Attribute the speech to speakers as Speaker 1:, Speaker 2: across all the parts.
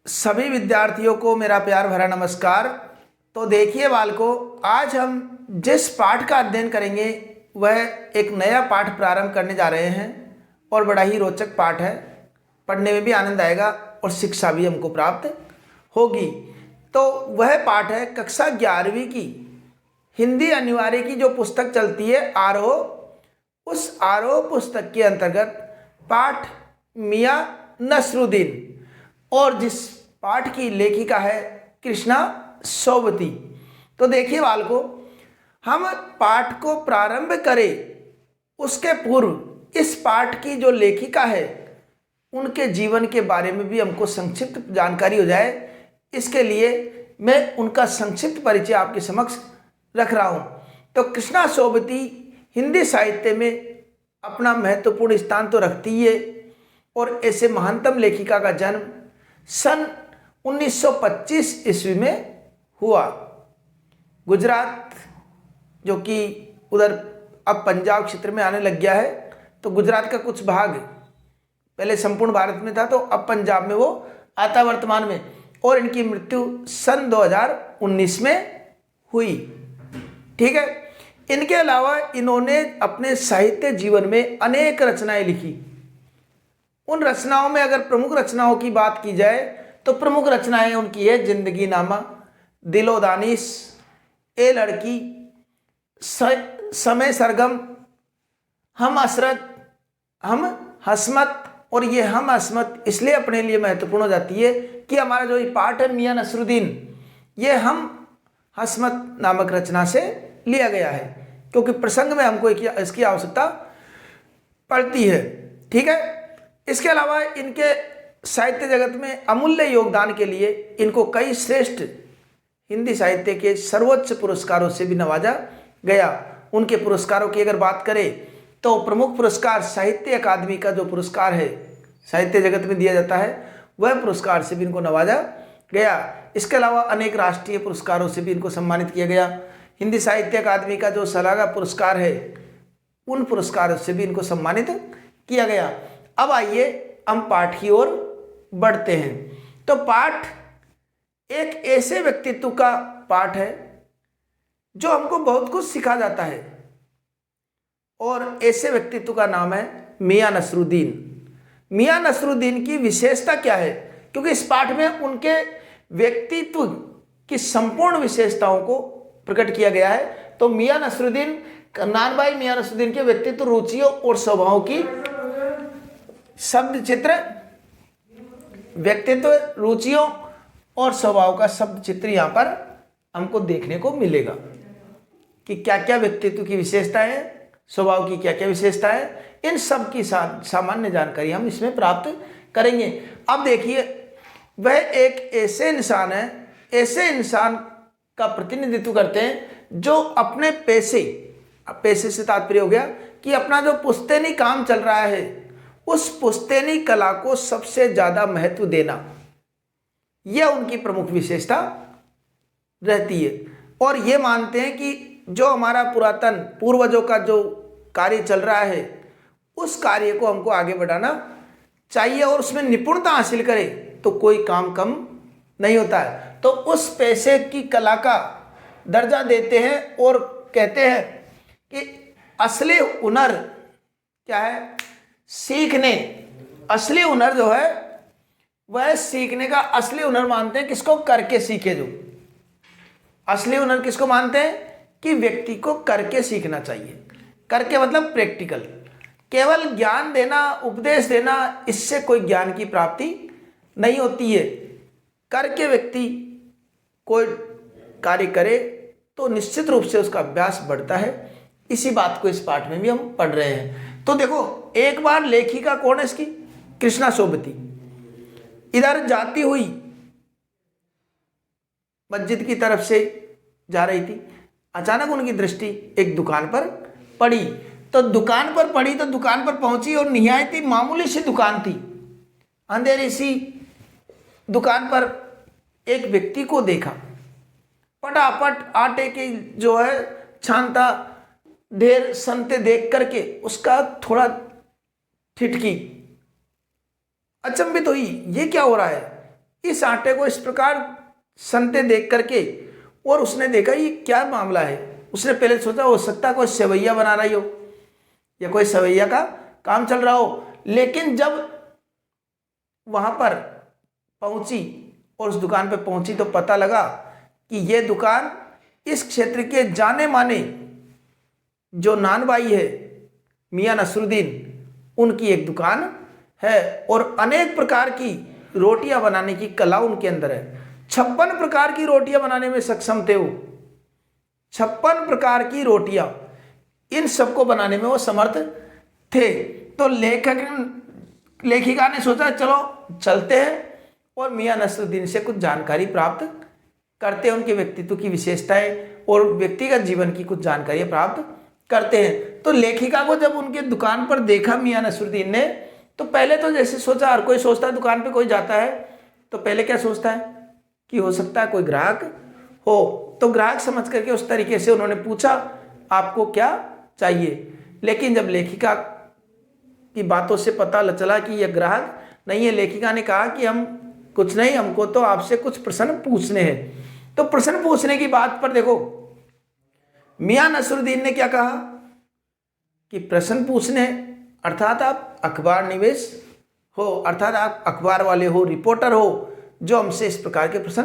Speaker 1: सभी विद्यार्थियों को मेरा प्यार भरा नमस्कार। तो देखिए बालकों, आज हम जिस पाठ का अध्ययन करेंगे वह एक नया पाठ प्रारंभ करने जा रहे हैं और बड़ा ही रोचक पाठ है। पढ़ने में भी आनंद आएगा और शिक्षा भी हमको प्राप्त होगी। तो वह पाठ है कक्षा 11वीं की हिंदी अनिवार्य की जो पुस्तक चलती है आरोह। उस आरोह पुस्तक के अंतर्गत पाठ मियां नसरुद्दीन और जिस पाठ की लेखिका है कृष्णा सोबती। तो देखिए बालकों, हम पाठ को प्रारंभ करें उसके पूर्व इस पाठ की जो लेखिका है उनके जीवन के बारे में भी हमको संक्षिप्त जानकारी हो जाए। इसके लिए मैं उनका संक्षिप्त परिचय आपके समक्ष रख रहा हूँ। तो कृष्णा सोबती हिंदी साहित्य में अपना महत्वपूर्ण स्थान तो रखती ही है और ऐसे महानतम लेखिका का जन्म सन 1925 ईस्वी में हुआ। गुजरात, जो कि उधर अब पंजाब क्षेत्र में आने लग गया है, तो गुजरात का कुछ भाग पहले संपूर्ण भारत में था, तो अब पंजाब में वो आता वर्तमान में। और इनकी मृत्यु सन 2019 में हुई। ठीक है। इनके अलावा इन्होंने अपने साहित्य जीवन में अनेक रचनाएं लिखी। उन रचनाओं में अगर प्रमुख रचनाओं की बात की जाए तो प्रमुख रचनाएं उनकी है जिंदगी नामा, दिलो दानिश, ए लड़की, समय सरगम, हम असरत, हम हसमत। और ये हम हसमत इसलिए अपने लिए महत्वपूर्ण हो जाती है कि हमारा जो ये पाठ है मियां नसरुद्दीन, ये हम हसमत नामक रचना से लिया गया है, क्योंकि प्रसंग में हमको इसकी आवश्यकता पड़ती है। ठीक है। इसके अलावा इनके साहित्य जगत में अमूल्य योगदान के लिए इनको कई श्रेष्ठ हिंदी साहित्य के सर्वोच्च पुरस्कारों से भी नवाजा गया। उनके पुरस्कारों की अगर बात करें तो प्रमुख पुरस्कार साहित्य अकादमी का जो पुरस्कार है साहित्य जगत में दिया जाता है, वह पुरस्कार से भी इनको नवाजा गया। इसके अलावा अनेक राष्ट्रीय पुरस्कारों से भी इनको सम्मानित किया गया। हिंदी साहित्य अकादमी का जो सलागा पुरस्कार है, उन पुरस्कारों से भी इनको सम्मानित किया गया। अब आइए हम पाठ की ओर बढ़ते हैं। तो पाठ एक ऐसे व्यक्तित्व का पाठ है जो हमको बहुत कुछ सिखा जाता है, और ऐसे व्यक्तित्व का नाम है मियां नसरुद्दीन। मियां नसरुद्दीन की विशेषता क्या है? क्योंकि इस पाठ में उनके व्यक्तित्व की संपूर्ण विशेषताओं को प्रकट किया गया है। तो मियां नसरुद्दीन, कन्नान भाई मियां नसरुद्दीन के व्यक्तित्व, रुचियों और स्वभावों की शब्द चित्र, व्यक्तित्व, रुचियों और स्वभाव का शब्द चित्र यहाँ पर हमको देखने को मिलेगा कि क्या क्या व्यक्तित्व की विशेषता है, स्वभाव की क्या क्या विशेषता है। इन सब की सामान्य जानकारी हम इसमें प्राप्त करेंगे। अब देखिए, वह एक ऐसे इंसान है, ऐसे इंसान का प्रतिनिधित्व करते हैं जो अपने पैसे से तात्पर्य हो गया कि अपना जो पुश्तैनी काम चल रहा है उस पुश्तैनी कला को सबसे ज्यादा महत्व देना, यह उनकी प्रमुख विशेषता रहती है। और ये मानते हैं कि जो हमारा पुरातन पूर्वजों का जो कार्य चल रहा है उस कार्य को हमको आगे बढ़ाना चाहिए और उसमें निपुणता हासिल करें तो कोई काम कम नहीं होता है। तो उस पैसे की कला का दर्जा देते हैं और कहते हैं कि असली हुनर क्या है? सीखने। असली हुनर जो है वह सीखने का असली हुनर मानते हैं किसको? करके सीखे। जो असली हुनर किसको मानते हैं? कि व्यक्ति को करके सीखना चाहिए। करके मतलब प्रैक्टिकल। केवल ज्ञान देना, उपदेश देना, इससे कोई ज्ञान की प्राप्ति नहीं होती है। करके व्यक्ति कोई कार्य करे तो निश्चित रूप से उसका अभ्यास बढ़ता है। इसी बात को इस पाठ में भी हम पढ़ रहे हैं। तो देखो, एक बार लेखिका कौन है इसकी? कृष्णा सोबती इधर जाती हुई मस्जिद की तरफ से जा रही थी। अचानक उनकी दृष्टि एक दुकान पर पड़ी। तो दुकान पर पड़ी तो दुकान पर पहुंची और निहायती मामूली सी दुकान थी, अंधेरी सी दुकान पर एक व्यक्ति को देखा। फटाफट आटे की जो है छानता ढेर संते देख करके उसका थोड़ा ठिठकी, अचंभित हुई, ये क्या हो रहा है? इस आटे को इस प्रकार सनते देख करके, और उसने देखा ये क्या मामला है। उसने पहले सोचा हो सकता है कोई सेवैया बना रही हो या कोई सेवैया का काम चल रहा हो, लेकिन जब वहां पर पहुंची और उस दुकान पर पहुंची तो पता लगा कि ये दुकान इस क्षेत्र के जाने माने जो नानबाई है मियां नसरुद्दीन, उनकी एक दुकान है और अनेक प्रकार की रोटियां बनाने की कला उनके अंदर है। 56 प्रकार की रोटियां बनाने में सक्षम थे वो, 56 प्रकार की रोटियां, इन सबको बनाने में वो समर्थ थे। तो लेखिका ने सोचा चलो चलते हैं और मियां नसरुद्दीन से कुछ जानकारी प्राप्त करते हैं, उनके व्यक्तित्व की विशेषताएं और व्यक्तिगत जीवन की कुछ जानकारी प्राप्त करते हैं। तो लेखिका को जब उनके दुकान पर देखा मियां नसरुद्दीन ने, तो पहले तो जैसे सोचा, हर कोई सोचता है दुकान पे कोई जाता है तो पहले क्या सोचता है कि हो सकता है कोई ग्राहक हो, तो ग्राहक समझ करके उस तरीके से उन्होंने पूछा आपको क्या चाहिए। लेकिन जब लेखिका की बातों से पता चला कि यह ग्राहक नहीं है, लेखिका ने कहा कि हम कुछ नहीं, हमको तो आपसे कुछ प्रश्न पूछने हैं। तो प्रश्न पूछने की बात पर देखो मियां नसरुद्दीन ने क्या कहा कि प्रश्न पूछने अर्थात आप अखबार निवेश हो, अर्थात आप अखबार वाले हो, रिपोर्टर हो, जो हमसे इस प्रकार के प्रश्न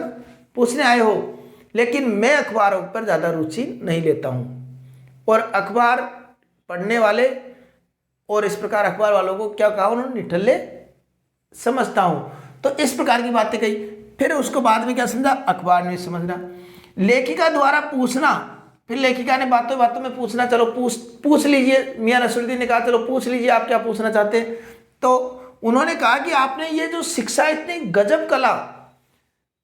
Speaker 1: पूछने आए हो। लेकिन मैं अखबारों पर ज़्यादा रुचि नहीं लेता हूँ और अखबार पढ़ने वाले और इस प्रकार अखबार वालों को क्या कहा उन्होंने, निठल्ले समझता हूँ। तो इस प्रकार की बातें कही। फिर उसको बाद में क्या समझा, अखबार नहीं समझना, लेखिका द्वारा पूछना। फिर लेखिका ने बातों बातों में पूछना, चलो पूछ लीजिए। मियां नसरुद्दीन ने कहा चलो पूछ लीजिए आप क्या पूछना चाहते हैं। तो उन्होंने कहा कि आपने ये जो शिक्षा, इतनी गजब कला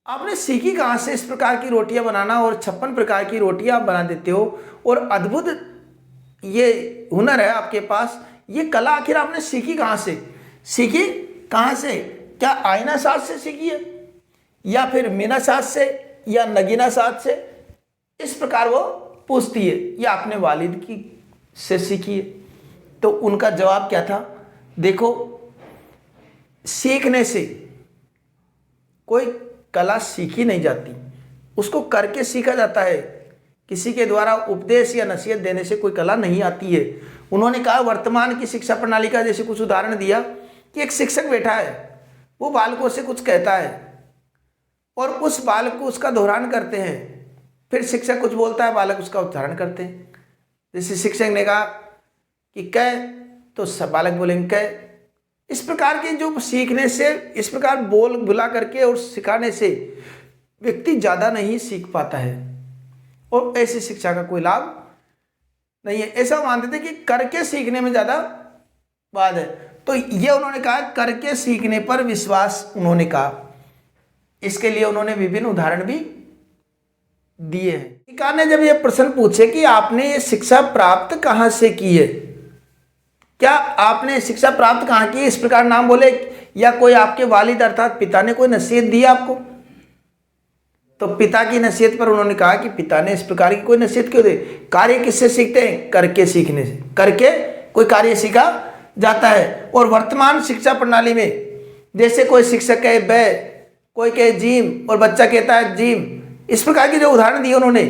Speaker 1: आपने सीखी कहाँ से, इस प्रकार की रोटियां बनाना और 56 प्रकार की रोटियां आप बना देते हो और अद्भुत ये हुनर है आपके पास, ये कला आखिर आपने सीखी कहाँ से, सीखी कहाँ से? क्या आईना साज से सीखी है या फिर मीना साज से या नगीना साज से? इस प्रकार वो पूछती है, या आपने वालिद की से सीखी है? तो उनका जवाब क्या था, देखो सीखने से कोई कला सीखी नहीं जाती, उसको करके सीखा जाता है। किसी के द्वारा उपदेश या नसीहत देने से कोई कला नहीं आती है। उन्होंने कहा वर्तमान की शिक्षा प्रणाली का जैसे कुछ उदाहरण दिया कि एक शिक्षक बैठा है, वो बालकों से कुछ कहता है और उस बालक को उसका दोहरान करते हैं, फिर शिक्षक कुछ बोलता है, बालक उसका उच्चारण करते हैं। जैसे शिक्षक ने कहा कि कह, तो सब बालक बोलेंगे कह। इस प्रकार के जो सीखने से, इस प्रकार बोल बुला करके और सिखाने से व्यक्ति ज़्यादा नहीं सीख पाता है और ऐसी शिक्षा का कोई लाभ नहीं है। ऐसा मानते थे कि करके सीखने में ज़्यादा बात है। तो ये उन्होंने कहा करके सीखने पर विश्वास, उन्होंने कहा इसके लिए उन्होंने विभिन्न उदाहरण भी दिए हैं। लेखिका ने जब ये प्रश्न पूछे कि आपने ये शिक्षा प्राप्त कहाँ से की है, क्या आपने शिक्षा प्राप्त कहाँ की, इस प्रकार नाम बोले, या कोई आपके वालिद अर्थात पिता ने कोई नसीहत दी आपको? तो पिता की नसीहत पर उन्होंने कहा कि पिता ने इस प्रकार की कोई नसीहत क्यों दे, कार्य किससे सीखते हैं, करके सीखने से, करके कोई कार्य सीखा जाता है। और वर्तमान शिक्षा प्रणाली में जैसे कोई शिक्षक कहे बै, कोई कहे जीम और बच्चा कहता है जीम, इस प्रकार के जो उदाहरण दिए उन्होंने,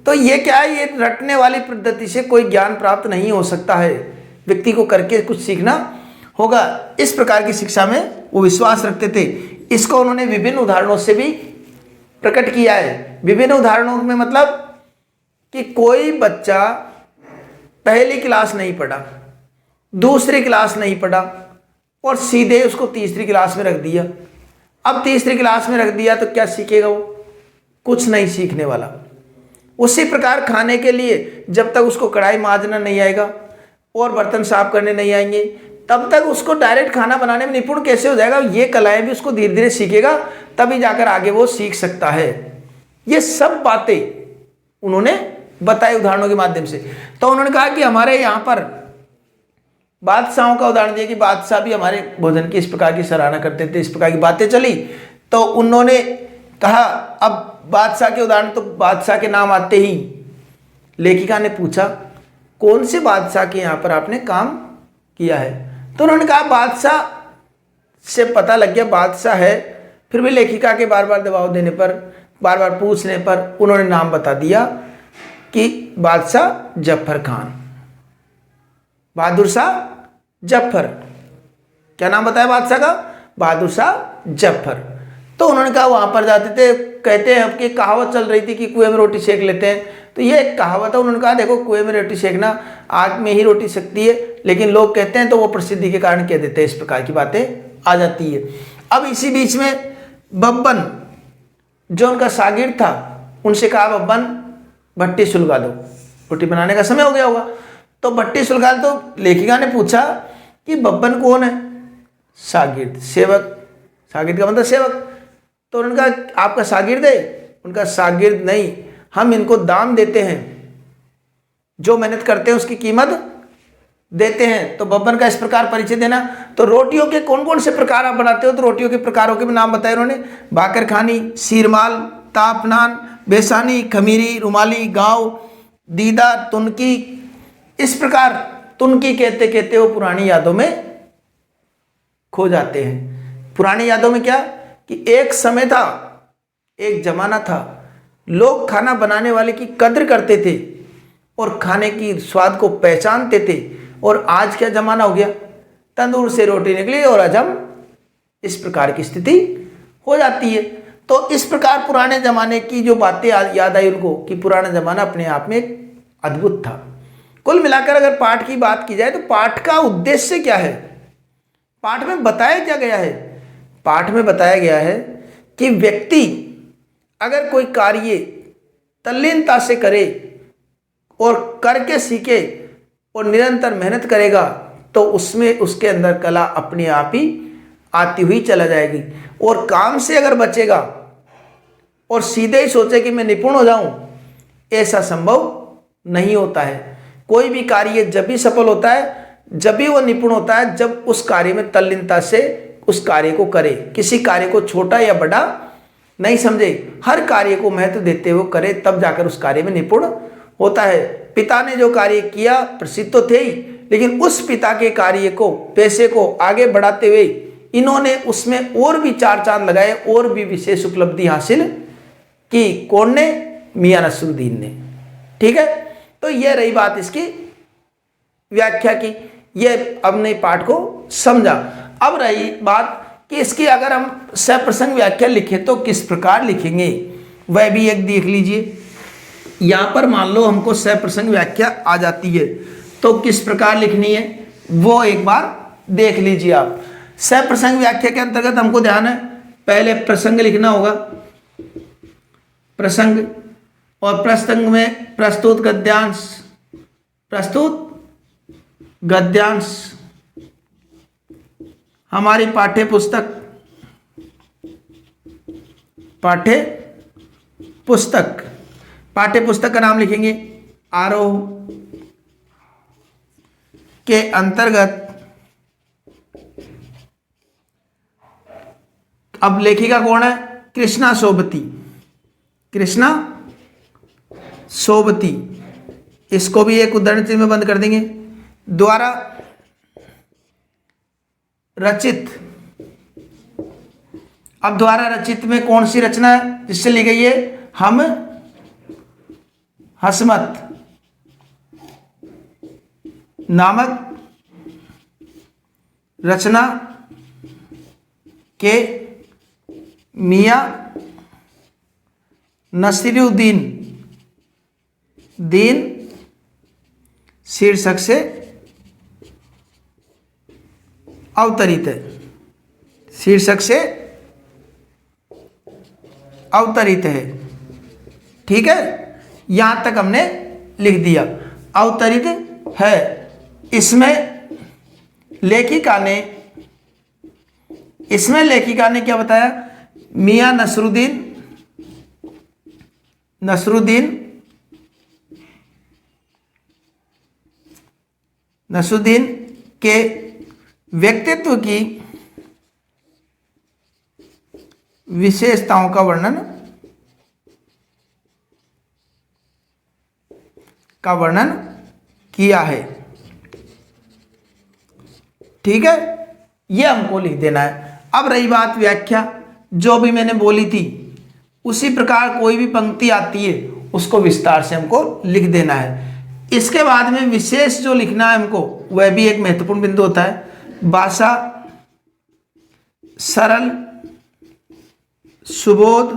Speaker 1: तो ये क्या है, ये रटने वाली पद्धति से कोई ज्ञान प्राप्त नहीं हो सकता है, व्यक्ति को करके कुछ सीखना होगा। इस प्रकार की शिक्षा में वो विश्वास रखते थे। इसको उन्होंने विभिन्न उदाहरणों से भी प्रकट किया है। विभिन्न उदाहरणों में मतलब कि कोई बच्चा पहली क्लास नहीं पढ़ा, दूसरी क्लास नहीं पढ़ा और सीधे उसको तीसरी क्लास में रख दिया। अब तीसरी क्लास में रख दिया तो क्या सीखेगा वो? कुछ नहीं सीखने वाला। उसी प्रकार खाने के लिए जब तक उसको कढ़ाई मांजना नहीं आएगा और बर्तन साफ करने नहीं आएंगे, तब तक उसको डायरेक्ट खाना बनाने में निपुण कैसे हो जाएगा? ये कलाएं भी उसको धीरे धीरे सीखेगा, तभी जाकर आगे वो सीख सकता है। ये सब बातें उन्होंने बताई उदाहरणों के माध्यम से। तो उन्होंने कहा कि हमारे यहाँ पर बादशाहों का उदाहरण दिया कि बादशाह भी हमारे भोजन की इस प्रकार की सराहना करते थे। इस प्रकार की बातें चली तो उन्होंने कहा, अब बादशाह के उदाहरण, तो बादशाह के नाम आते ही लेखिका ने पूछा कौन से बादशाह के यहाँ पर आपने काम किया है? तो उन्होंने कहा बादशाह से पता लग गया, बादशाह है फिर भी लेखिका के बार बार दबाव देने पर, बार बार पूछने पर उन्होंने नाम बता दिया कि बादशाह जफर खान, बहादुर शाह जफर। क्या नाम बताया बादशाह का? बहादुर शाह जफर। तो उन्होंने कहा वहाँ पर जाते थे, कहते हैं कि कहावत चल रही थी कि कुएं में रोटी सेक लेते हैं, तो ये एक कहावत है। उन्होंने कहा देखो कुएं में रोटी सेकना, आग में ही रोटी सेकती है, लेकिन लोग कहते हैं तो वो प्रसिद्धि के कारण कह देते हैं, इस प्रकार की बातें आ जाती है। अब इसी बीच में बब्बन जो उनका शागिर्द था, उनसे कहा बब्बन भट्टी सुलगा दो, रोटी बनाने का समय हो गया होगा। तो भट्टी सुलगा, तो लेखिका ने पूछा कि बब्बन कौन है? शागिर्द, सेवक। शागिर्द का मतलब सेवक। तो उन्होंने कहा आपका शागिर्द है? उनका शागिर्द नहीं, हम इनको दाम देते हैं, जो मेहनत करते हैं उसकी कीमत देते हैं। तो बब्बन का इस प्रकार परिचय देना। तो रोटियों के कौन कौन से प्रकार आप बनाते हो? तो रोटियों के प्रकारों के भी नाम बताए उन्होंने, बाकर खानी, सीरमाल, ताप नान, बेसानी, खमीरी, रुमाली, गाँव, दीदा, तुनकी। इस प्रकार तुनकी कहते कहते वो पुरानी यादों में खो जाते हैं। पुरानी यादों में क्या कि एक समय था, एक जमाना था, लोग खाना बनाने वाले की कद्र करते थे और खाने की स्वाद को पहचानते थे। और आज क्या जमाना हो गया, तंदूर से रोटी निकली और हजम, इस प्रकार की स्थिति हो जाती है। तो इस प्रकार पुराने जमाने की जो बातें याद आई उनको कि पुराना जमाना अपने आप में एक अद्भुत था। कुल मिलाकर अगर पाठ की बात की जाए तो पाठ का उद्देश्य क्या है, पाठ में बताया क्या गया है? पाठ में बताया गया है कि व्यक्ति अगर कोई कार्य तल्लीनता से करे और करके सीखे और निरंतर मेहनत करेगा तो उसमें उसके अंदर कला अपने आप ही आती हुई चला जाएगी। और काम से अगर बचेगा और सीधे ही सोचे कि मैं निपुण हो जाऊं, ऐसा संभव नहीं होता है। कोई भी कार्य जब भी सफल होता है, जब भी वो निपुण होता है, जब उस कार्य में तल्लीनता से उस कार्य को करे, किसी कार्य को छोटा या बड़ा नहीं समझे, हर कार्य को महत्व देते हुए करे, तब जाकर उस कार्य में निपुण होता है। पिता ने जो कार्य किया प्रसिद्ध तो थे ही, लेकिन उस पिता के कार्य को, पैसे को आगे बढ़ाते हुए इन्होंने उसमें और भी चार चांद लगाए और भी विशेष उपलब्धि हासिल की। कौन ने? मियां नसरुद्दीन ने। ठीक है, तो यह रही बात इसकी व्याख्या की। यह हमने पाठ को समझा। अब रही बात कि इसकी अगर हम सप्रसंग व्याख्या लिखें तो किस प्रकार लिखेंगे, वह भी एक देख लीजिए। यहां पर मान लो हमको सप्रसंग व्याख्या आ जाती है तो किस प्रकार लिखनी है वो एक बार देख लीजिए आप। सप्रसंग व्याख्या के अंतर्गत हमको ध्यान है, पहले प्रसंग लिखना होगा, प्रसंग, और प्रसंग में प्रस्तुत गद्यांश, प्रस्तुत गद्यांश हमारी पाठ्य पुस्तक, पाठ्य पुस्तक, पाठ्य पुस्तक का नाम लिखेंगे आरोह के अंतर्गत। अब लेखिका कौन है? कृष्णा सोबती, कृष्णा सोबती। इसको भी एक उद्धरण चिन्ह में बंद कर देंगे। द्वारा रचित, अब द्वारा रचित में कौन सी रचना है जिससे ली गई है? हम हसमत नामक रचना के मियां नसीरुद्दीन दीन शीर्षक से अवतरित है, शीर्षक से अवतरित है। ठीक है, यहां तक हमने लिख दिया, अवतरित है। इसमें लेखिका ने, इसमें लेखिका ने क्या बताया? मियां नसरुद्दीन, नसरुद्दीन के व्यक्तित्व की विशेषताओं का वर्णन किया है। ठीक है, यह हमको लिख देना है। अब रही बात व्याख्या, जो भी मैंने बोली थी उसी प्रकार कोई भी पंक्ति आती है उसको विस्तार से हमको लिख देना है। इसके बाद में विशेष जो लिखना है हमको, वह भी एक महत्वपूर्ण बिंदु होता है। भाषा सरल सुबोध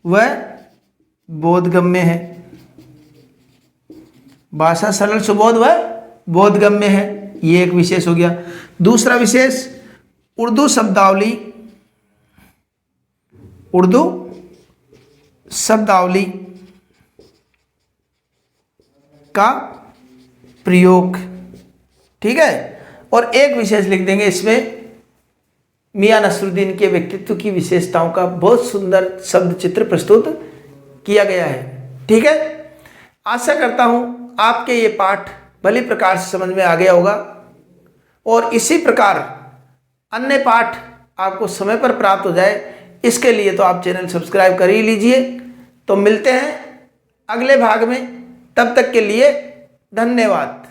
Speaker 1: व बोधगम्य है। भाषा सरल सुबोध व बोधगम्य है, ये एक विशेष हो गया। दूसरा विशेष उर्दू शब्दावली, उर्दू शब्दावली का प्रयोग, ठीक है। और एक विशेष लिख देंगे इसमें मियां नसरुद्दीन के व्यक्तित्व की विशेषताओं का बहुत सुंदर शब्द चित्र प्रस्तुत किया गया है, ठीक है। आशा करता हूं आपके ये पाठ भली प्रकार से समझ में आ गया होगा और इसी प्रकार अन्य पाठ आपको समय पर प्राप्त हो जाए, इसके लिए तो आप चैनल सब्सक्राइब कर ही लीजिए। तो मिलते हैं अगले भाग में, तब तक के लिए धन्यवाद।